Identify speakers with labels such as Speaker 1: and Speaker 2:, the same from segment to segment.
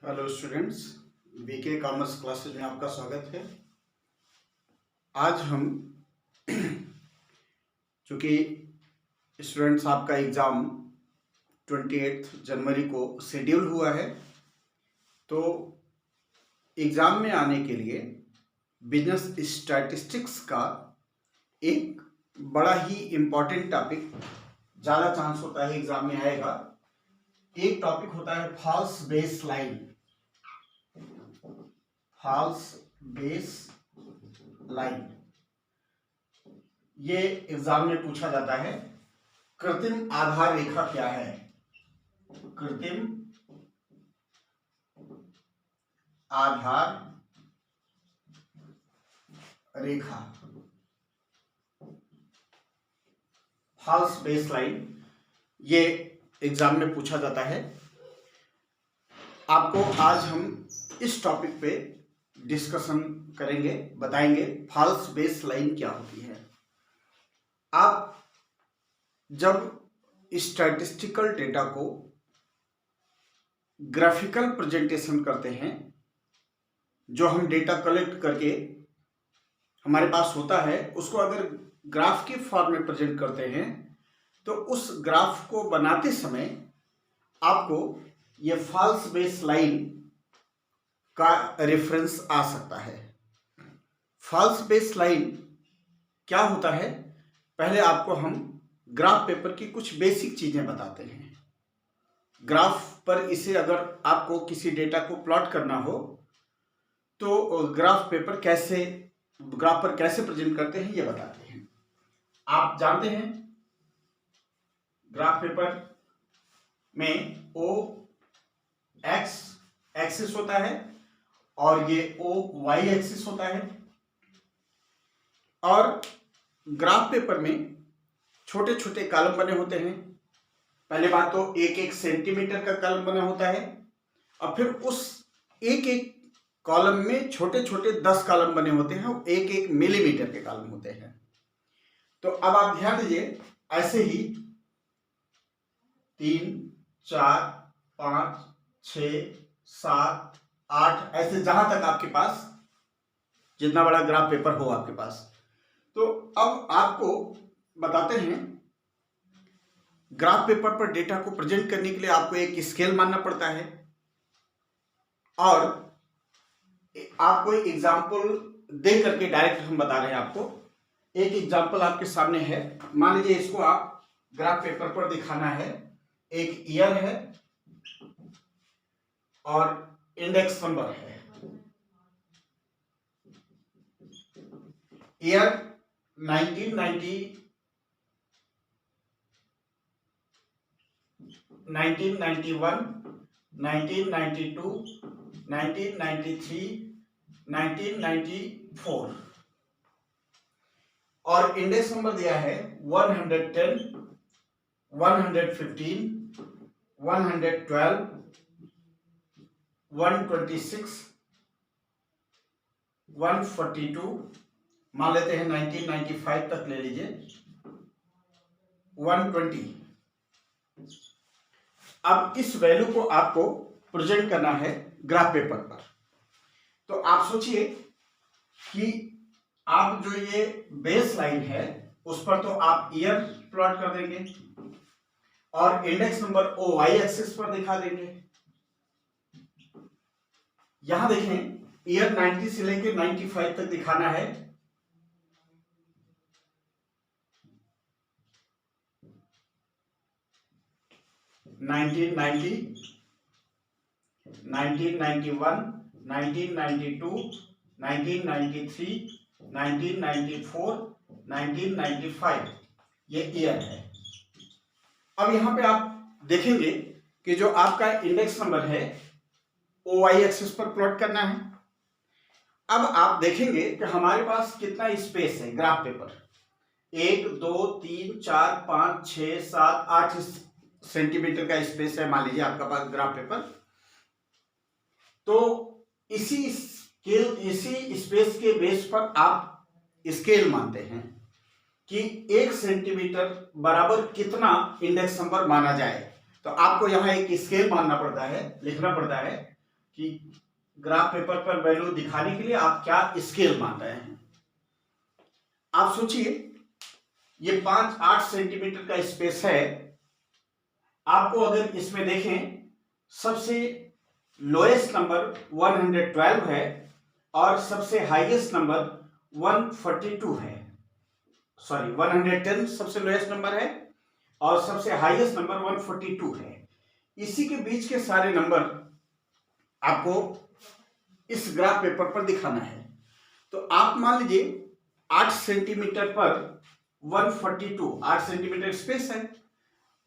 Speaker 1: Hello students, BK commerce classes में आपका स्वागत है। आज हम चूँकि स्टूडेंट्स आपका एग्ज़ाम 28 जनवरी को शेड्यूल हुआ है, तो एग्ज़ाम में आने के लिए बिजनेस स्टैटिस्टिक्स का एक बड़ा ही इम्पॉर्टेंट टॉपिक ज़्यादा चांस होता है एग्ज़ाम में आएगा। एक टॉपिक होता है false base line. False base line ये एग्जाम में पूछा जाता है। कृत्रिम आधार रेखा क्या है? कृत्रिम आधार रेखा, फॉल्स बेस लाइन, ये एग्जाम में पूछा जाता है। आपको आज हम इस टॉपिक पे डिस्कशन करेंगे, बताएंगे फॉल्स बेस लाइन क्या होती है। आप जब स्टैटिस्टिकल डेटा को ग्राफिकल प्रेजेंटेशन करते हैं, जो हम डेटा कलेक्ट करके हमारे पास होता है, उसको अगर ग्राफ के फॉर्म में प्रेजेंट करते हैं, तो उस ग्राफ को बनाते समय आपको ये फॉल्स बेस लाइन का रेफरेंस आ सकता है। फॉल्स बेस लाइन क्या होता है, पहले आपको हम ग्राफ पेपर की कुछ बेसिक चीजें बताते हैं। ग्राफ पर इसे अगर आपको किसी डेटा को प्लॉट करना हो तो ग्राफ पर कैसे प्रेजेंट करते हैं ये बताते हैं। आप जानते हैं ग्राफ पेपर में ओ एक्स एक्सिस होता है और ये ओ वाई एक्सिस होता है। और ग्राफ पेपर में छोटे छोटे कॉलम बने होते हैं। पहले बात तो एक एक सेंटीमीटर का कॉलम बना होता है, और फिर उस एक एक कॉलम में छोटे छोटे 10 कॉलम बने होते हैं, और एक एक मिलीमीटर के कॉलम होते हैं। तो अब आप ध्यान दीजिए, ऐसे ही 3, 4, 5, 6, 7, 8, ऐसे जहां तक आपके पास जितना बड़ा ग्राफ पेपर हो आपके पास। तो अब आपको बताते हैं, ग्राफ पेपर पर डेटा को प्रेजेंट करने के लिए आपको एक स्केल मानना पड़ता है। और आपको एक एग्जांपल दे करके डायरेक्ट हम बता रहे हैं आपको। एक एग्जांपल आपके सामने है, मान लीजिए इसको आप ग्राफ पेपर पर दिखाना है। एक ईयर है और इंडेक्स नंबर है। ईयर 1990 1991, 1992, 1993, 1994 और इंडेक्स नंबर दिया है 110, 115, 112, 126, 142, मान लेते हैं 1995 तक ले लीजिए, 120। अब इस वैल्यू को आपको प्रेजेंट करना है ग्राफ पेपर पर। तो आप सोचिए कि आप जो ये बेस लाइन है उस पर तो आप ईयर प्लॉट कर देंगे और index number O Y axis पर दिखा देंगे। यहां देखें, ईयर 90 से लेकर 95 तक दिखाना है। नाइनटीन 1991, 1992, 1993, 1994, 1995 ये ईयर है। अब यहां पे आप देखेंगे कि जो आपका इंडेक्स नंबर है ओ वाई एक्सिस पर प्लॉट करना है। अब आप देखेंगे कि हमारे पास कितना स्पेस है ग्राफ पेपर। 1, 2, 3, 4, 5, 6, 7, 8 सेंटीमीटर का स्पेस है, मान लीजिए आपका पास ग्राफ पेपर। तो इसी स्पेस के बेस पर आप स्केल मानते हैं कि 1 सेंटीमीटर बराबर कितना इंडेक्स नंबर माना जाए। तो आपको यहां एक स्केल मानना पड़ता है, लिखना पड़ता है कि ग्राफ पेपर पर वैल्यू दिखाने के लिए आप क्या स्केल मान रहे हैं। आप सोचिए ये 8 सेंटीमीटर का स्पेस है। आपको अगर इसमें देखें सबसे लोएस्ट नंबर 112 है और सबसे हाईएस्ट नंबर 142 है। सॉरी 110 सबसे लोएस्ट नंबर है और सबसे हाईएस्ट नंबर 142 है। इसी के बीच के सारे नंबर आपको इस ग्राफ पेपर पर दिखाना है। तो आप मान लीजिए 8 सेंटीमीटर पर 142, 8 सेंटीमीटर स्पेस है,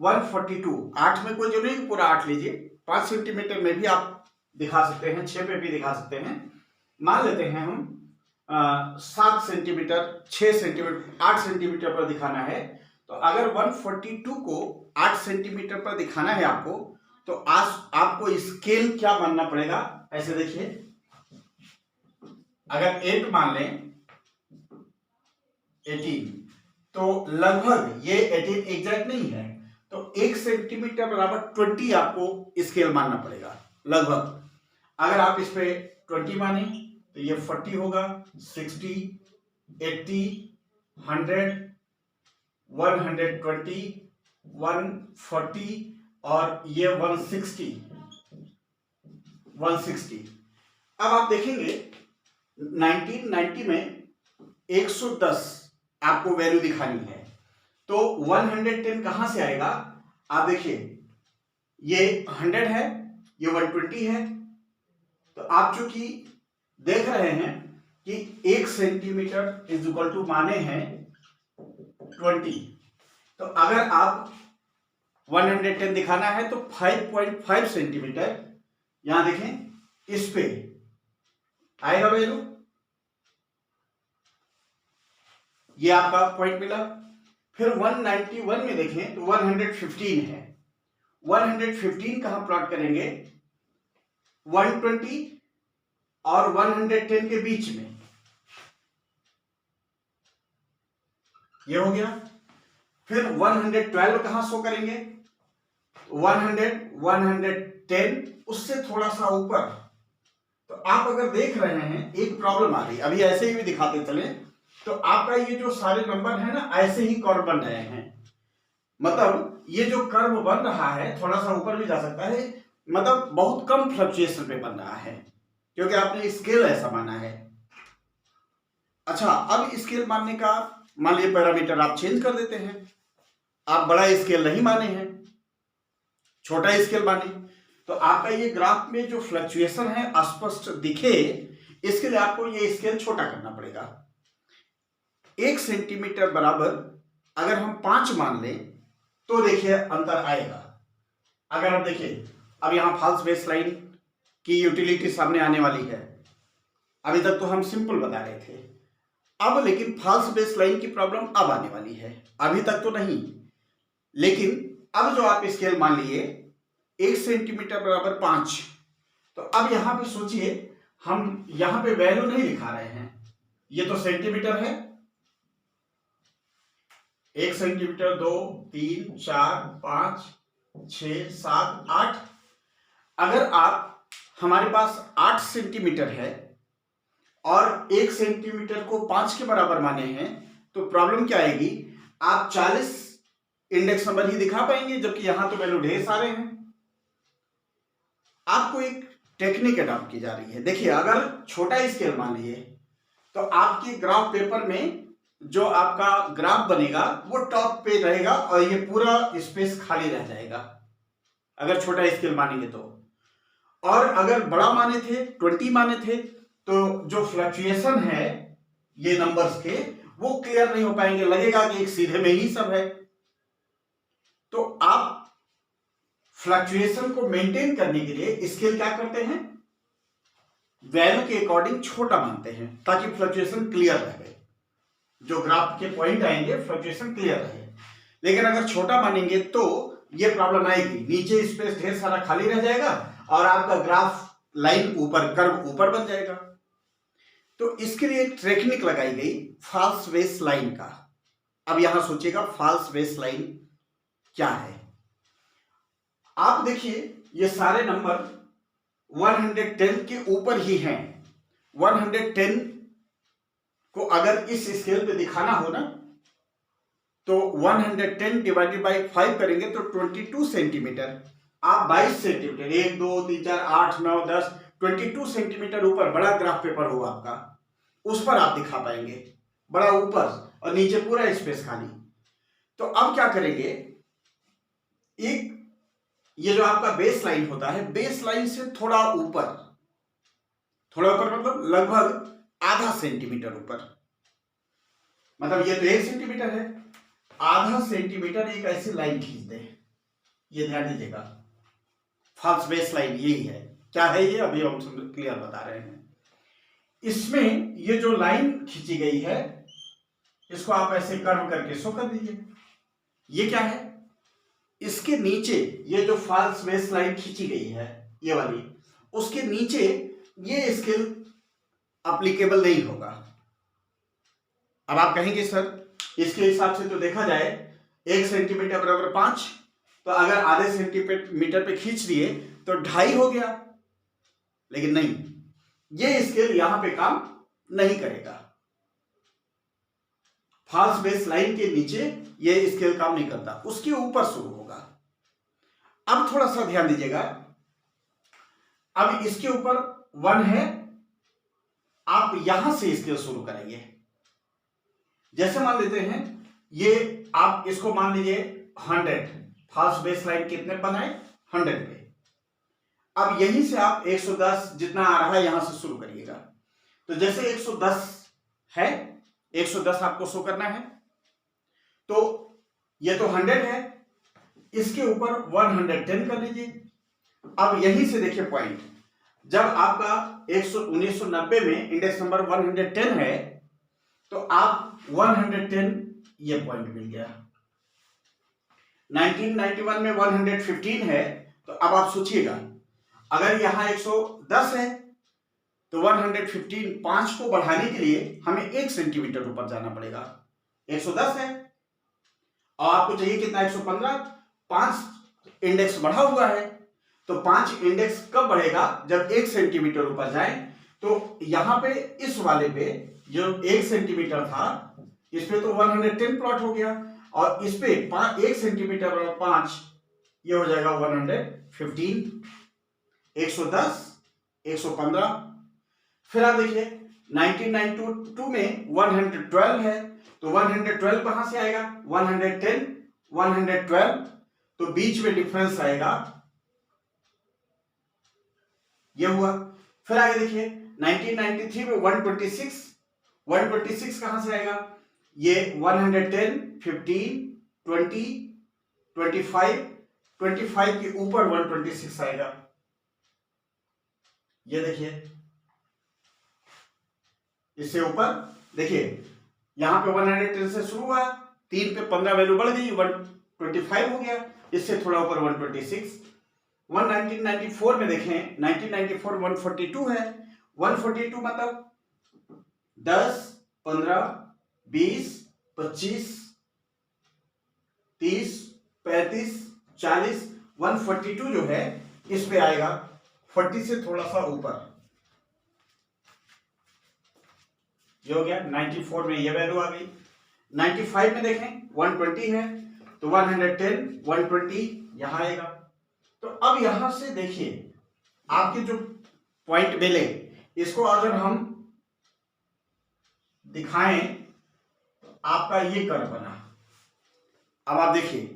Speaker 1: 142, 8 में कोई जरूरी नहीं पूरा 8 लीजिए, 5 सेंटीमीटर में भी आप दिखा सकते हैं, 6 पे भी दिखा सकते हैं। मान लेते हैं हम 7 सेंटीमीटर, 6 सेंटीमीटर, 8 सेंटीमीटर पर दिखाना है। तो अगर 142 को 8 सेंटीमीटर पर दिखाना है आपको, तो आपको स्केल क्या मानना पड़ेगा। ऐसे देखिए, अगर 8 मान लें, 18, तो लगभग ये 18 एग्जैक्ट नहीं है, तो 1 सेंटीमीटर बराबर 20 आपको स्केल मानना पड़ेगा लगभग। अगर आप इस पे 20 माने तो ये 40 होगा, 60, 80, 100, 120, 140 और ये 160। अब आप देखेंगे 1990 में 110 आपको वैल्यू दिखानी है, तो 110 कहां से आएगा। आप देखिए ये 100 है, ये 120 है, तो आप चूंकि देख रहे हैं कि 1 सेंटीमीटर इज इक्वल टू माने हैं 20, तो अगर आप 110 दिखाना है तो 5.5 सेंटीमीटर यहां देखें इस पे आएगा वैल्यू। ये आपका पॉइंट मिला। फिर 191 में देखें तो 115 है। 115 कहां प्लॉट करेंगे, 120 और 110 के बीच में, ये हो गया। फिर 112 कहां शो करेंगे, 100, 110 उससे थोड़ा सा ऊपर। तो आप अगर देख रहे हैं एक प्रॉब्लम आ रही, अभी ऐसे ही भी दिखाते चले, तो आपका ये जो सारे नंबर है ना ऐसे ही कर्व बन रहे हैं। मतलब ये जो कर्व बन रहा है थोड़ा सा ऊपर भी जा सकता है, मतलब बहुत कम फ्लक्चुएशन पे बन रहा है क्योंकि आपने स्केल ऐसा माना है। अच्छा, अब स्केल मानने का मान लीजिए पैरामीटर आप चेंज कर देते हैं। आप बड़ा स्केल नहीं माने हैं, छोटा स्केल माने, तो आपका ये ग्राफ में जो फ्लक्चुएशन है स्पष्ट दिखे, इसके लिए आपको ये स्केल छोटा करना पड़ेगा। 1 सेंटीमीटर बराबर अगर हम 5 मान लें तो देखिए अंतर आएगा। अगर आप देखिए अब यहां फॉल्स बेस लाइन की यूटिलिटी सामने आने वाली है। अभी तक तो हम सिंपल बता रहे थे, अब लेकिन फॉल्स बेस लाइन की प्रॉब्लम अब आने वाली है। अभी तक तो नहीं, लेकिन अब जो आप स्केल मान लिए 1 सेंटीमीटर बराबर 5, तो अब यहां पे सोचिए हम यहां पे वैल्यू नहीं लिखा रहे हैं, ये तो सेंटीमीटर है। 1 सेंटीमीटर, 2, 3, 4, 5, 6, 7, 8। अगर आप हमारे पास 8 सेंटीमीटर है और 1 सेंटीमीटर को 5 के बराबर माने हैं, तो प्रॉब्लम क्या आएगी, आप 40 इंडेक्स नंबर ही दिखा पाएंगे, जबकि यहां तो वैल्यू ढेर सारे हैं। आपको एक टेक्निक अडॉप्ट की जा रही है। देखिए अगर छोटा स्केल मान लिए तो आपके ग्राफ पेपर में जो आपका ग्राफ बनेगा वो टॉप पे रहेगा और ये पूरा स्पेस खाली रह जाएगा अगर छोटा स्केल मानेंगे तो। और अगर बड़ा माने थे, 20 माने थे, तो जो फ्लक्चुएशन है ये नंबर्स के वो क्लियर नहीं हो पाएंगे, लगेगा कि एक सीधे में ही सब है। तो आप फ्लक्चुएशन को मेंटेन करने के लिए स्केल क्या करते हैं, वैल्यू के अकॉर्डिंग छोटा मानते हैं ताकि फ्लक्चुएशन क्लियर रहे, जो ग्राफ के पॉइंट आएंगे फ्लक्चुएशन क्लियर रहे। लेकिन अगर छोटा मानेंगे तो ये प्रॉब्लम आएगी, नीचे स्पेस ढेर सारा खाली रह जाएगा और आपका ग्राफ लाइन ऊपर, कर्व ऊपर बन जाएगा। तो इसके लिए एक टेक्निक लगाई गई फॉल्स बेस लाइन का। अब यहां सोचिएगा फॉल्स बेस लाइन क्या है। आप देखिए ये सारे नंबर 110 के ऊपर ही हैं। 110 को अगर इस स्केल पे दिखाना हो ना तो 110 डिवाइडेड बाई 5 करेंगे तो 22 सेंटीमीटर। आप 22 सेंटीमीटर 1 2 3 4 8 9 10 22 सेंटीमीटर ऊपर बड़ा ग्राफ पेपर हो आपका, उस पर आप दिखा पाएंगे, बड़ा ऊपर और नीचे पूरा स्पेस खाली। तो अब क्या करेंगे, एक ये जो आपका बेस लाइन होता है, बेस लाइन से थोड़ा ऊपर मतलब लगभग आधा सेंटीमीटर ऊपर, मतलब ये तो 1 सेंटीमीटर है, आधा सेंटीमीटर एक ऐसी लाइन खींच दे। ये ध्यान दीजिएगा, फॉल्स बेस लाइन यही है। क्या है ये, अभी हम क्लियर बता रहे हैं। इसमें ये जो लाइन खींची गई है इसको आप ऐसे कर्व करके शो कर दीजिए। ये क्या है, इसके नीचे ये जो फॉल्स बेस लाइन खींची गई है ये वाली, उसके नीचे ये स्केल एप्लीकेबल नहीं होगा। अब आप कहेंगे सर इसके हिसाब से तो देखा जाए 1 सेंटीमीटर बराबर 5, तो अगर आधे सेंटीमीटर पे खींच दिए तो 2.5 हो गया, लेकिन नहीं, ये स्केल यहां पे काम नहीं करेगा। फॉल्स बेस लाइन के नीचे ये स्केल काम नहीं करता, उसके ऊपर शुरू होगा। अब थोड़ा सा ध्यान दीजिएगा, अब इसके ऊपर 1 है, आप यहां से स्केल शुरू करेंगे। जैसे मान लेते हैं ये, आप इसको मान लीजिए 100, फॉल्स बेस लाइन कितने बनाए 100 पे। अब यहीं से आप 110 जितना आ रहा है यहां से शुरू करिएगा। तो जैसे 110 है, 110 आपको शो करना है, तो ये तो 100 है, इसके ऊपर 110 कर लीजिए। अब यहीं से देखिए पॉइंट, जब आपका 1990 में इंडेक्स नंबर 110 है तो आप 110 ये पॉइंट मिल गया। 1991 में 115 है, तो अब आप सोचिएगा अगर यहां 110 है तो 115 5 को बढ़ाने के लिए हमें 1 सेंटीमीटर ऊपर जाना पड़ेगा। 110 है और आपको चाहिए कितना 115, 5 इंडेक्स बढ़ा हुआ है, तो 5 इंडेक्स कब बढ़ेगा, जब 1 सेंटीमीटर ऊपर जाए। तो यहां पे इस वाले पे जो 1 सेंटीमीटर था इस पे तो 110 प्लॉट हो गया, और इस पे 1 सेंटीमीटर और 5 ये हो जाएगा 115, 110, 115। फिर आप देखिए 1992 में 112 है, तो 112 कहां से आएगा, 110, 112, तो बीच में डिफरेंस आएगा, ये हुआ। फिर आगे देखिए 1993 में 126 कहां से आएगा, ये 110, 15, 20, 25 के ऊपर 126 आएगा। ये देखिए इससे ऊपर देखिए यहां पे 110 से शुरू हुआ, 3 पे 15 वैल्यू बढ़ गई, 125 हो गया, इससे थोड़ा ऊपर 126। 1994 में देखें, 1994 142 है, 142 मतलब 10, 15, 20, 25, 30, 35, 40, 142 जो है इस पे आएगा 40 से थोड़ा सा ऊपर, ये हो गया। 94 में ये वैल्यू आ गई। 95 में देखें 120 है, तो 110, 120 यहां आएगा। तो अब यहां से देखिए आपके जो पॉइंट मिले, इसको अगर हम दिखाएं, आपका ये कर्व बना। अब आप देखिए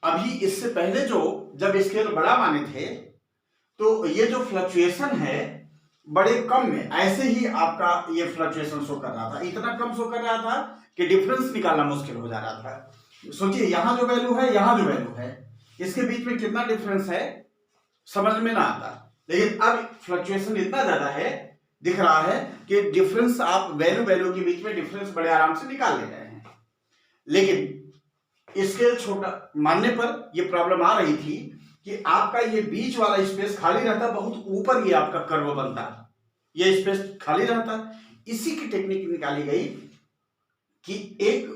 Speaker 1: अभी इससे पहले जब स्केल बड़ा माने थे तो ये जो फ्लक्चुएशन है बड़े कम में ऐसे ही आपका ये फ्लक्चुएशन शो कर रहा था, इतना कम शो कर रहा था कि डिफरेंस निकालना मुश्किल हो जा रहा था। सोचिए यहां जो वैल्यू है, यहां जो वैल्यू है, इसके बीच में कितना डिफरेंस है समझ में ना आता। लेकिन अब फ्लक्चुएशन इतना ज्यादा है, दिख रहा है कि डिफरेंस, आप वैल्यू के बीच में डिफरेंस बड़े आराम से निकाल ले रहे हैं। लेकिन स्केल छोटा मानने पर यह प्रॉब्लम आ रही थी कि आपका ये बीच वाला स्पेस खाली रहता, बहुत ऊपर ये आपका कर्व बनता, ये स्पेस खाली रहता। इसी की टेक्निक निकाली गई कि एक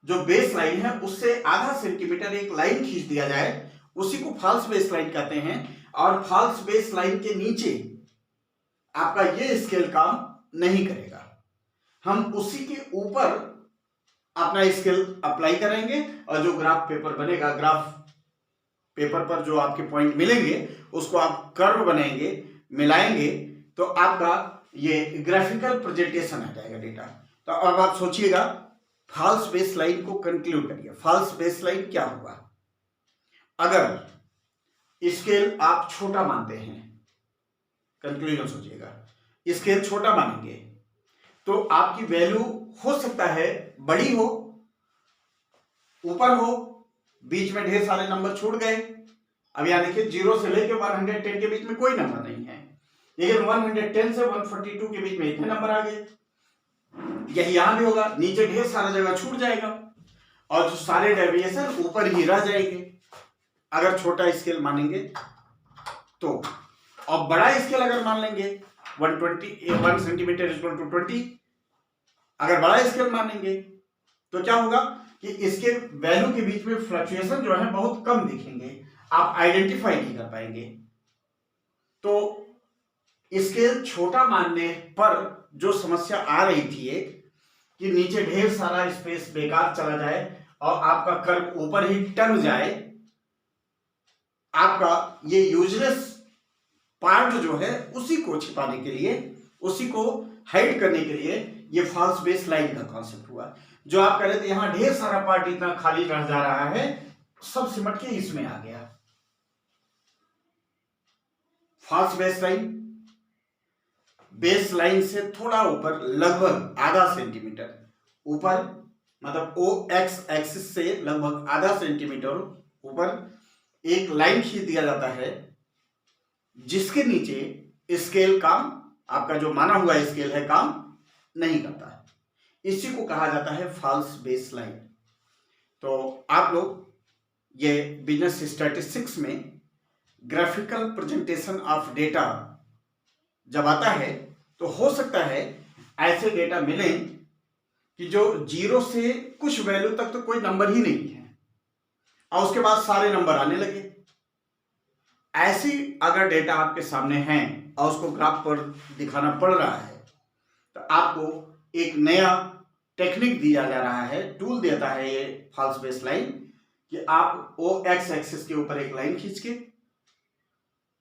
Speaker 1: जो बेस लाइन है उससे आधा सेंटीमीटर एक लाइन खींच दिया जाए, उसी को फॉल्स बेस लाइन कहते हैं। और फॉल्स बेस लाइन के नीचे आपका ये स्केल काम नहीं करेगा। हम उसी के ऊपर अपना स्केल अप्लाई करेंगे और जो ग्राफ पेपर बनेगा, ग्राफ पेपर पर जो आपके पॉइंट मिलेंगे उसको आप कर्व बनाएंगे, मिलाएंगे, तो आपका ये ग्राफिकल प्रेजेंटेशन आ जाएगा डेटा। तो अब आप सोचिएगा, फॉल्स बेस लाइन को कंक्लूड करिए। फॉल्स बेस लाइन क्या होगा? अगर स्केल आप छोटा मानते हैं, कंक्लूजन सोचिएगा, स्केल छोटा मानेंगे तो आपकी वैल्यू हो सकता है बड़ी हो, ऊपर हो, बीच में ढेर सारे नंबर छूट गए। अब यहां देखिए 0 से लेकर 110 के बीच में कोई नंबर नहीं है, लेकिन 110 से 142 के बीच में इतने नंबर आ गए। यही यहां भी होगा, नीचे ढेर सारा जगह छूट जाएगा और जो सारे डेविएशन ऊपर ही रह जाएंगे अगर छोटा स्केल मानेंगे तो। और बड़ा स्केल अगर मान लेंगे 1 सेंटीमीटर इक्वल टू 20, अगर बड़ा स्केल मानेंगे तो क्या होगा कि इसके वैल्यू के बीच में फ्लक्चुएशन जो है बहुत कम दिखेंगे, आप आइडेंटिफाई नहीं कर पाएंगे। तो स्केल छोटा मानने पर जो समस्या आ रही थी एक, कि नीचे ढेर सारा स्पेस बेकार चला जाए और आपका कर्व ऊपर ही टंग जाए, आपका ये यूजलेस पार्ट जो है उसी को छिपाने के लिए, उसी को हाइड करने के लिए ये फॉल्स बेस लाइन का कॉन्सेप्ट हुआ। जो आप कह रहे थे यहां ढेर सारा पार्ट इतना खाली रह जा रहा है, सब सिमट के इसमें आ गया। False base line, base line से थोड़ा ऊपर, लगभग आधा सेंटीमीटर ऊपर, मतलब ओ एक्स एक्सिस से लगभग आधा सेंटीमीटर ऊपर एक लाइन खींच दिया जाता है, जिसके नीचे स्केल काम, आपका जो माना हुआ स्केल है, काम नहीं करता है। इसी को कहा जाता है फॉल्स बेस लाइन। तो आप लोग ये बिजनेस स्टैटिस्टिक्स में ग्राफिकल प्रेजेंटेशन ऑफ डेटा जब आता है तो हो सकता है ऐसे डेटा मिले कि जो 0 से कुछ वैल्यू तक तो कोई नंबर ही नहीं है और उसके बाद सारे नंबर आने लगे। ऐसी अगर डेटा आपके सामने है और उसको ग्राफ पर दिखाना पड़ रहा है तो आपको एक नया टेक्निक दिया जा रहा है, टूल देता है ये फॉल्स बेस लाइन, कि आप ओ एक्स एक्सिस के ऊपर एक लाइन खींच के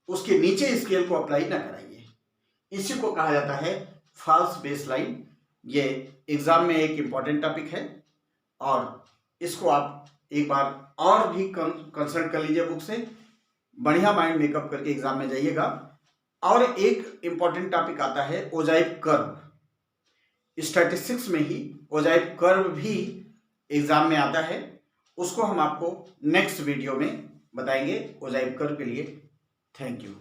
Speaker 1: उसके नीचे स्केल को अप्लाई ना कराइए। इसी को कहा जाता है फॉल्स बेस लाइन। ये एग्जाम में एक इंपॉर्टेंट टॉपिक है और इसको आप एक बार और भी कंसल्ट कर लीजिए बुक से, बढ़िया माइंड मेकअप करके एग्जाम में जाइएगा। और एक इंपॉर्टेंट टॉपिक आता है ओजाइव कर्व। स्टैटिस्टिक्स में ही ओजाइव कर्व भी एग्जाम में आता है, उसको हम आपको नेक्स्ट वीडियो में बताएंगे ओजाइव कर्व के लिए। Thank you.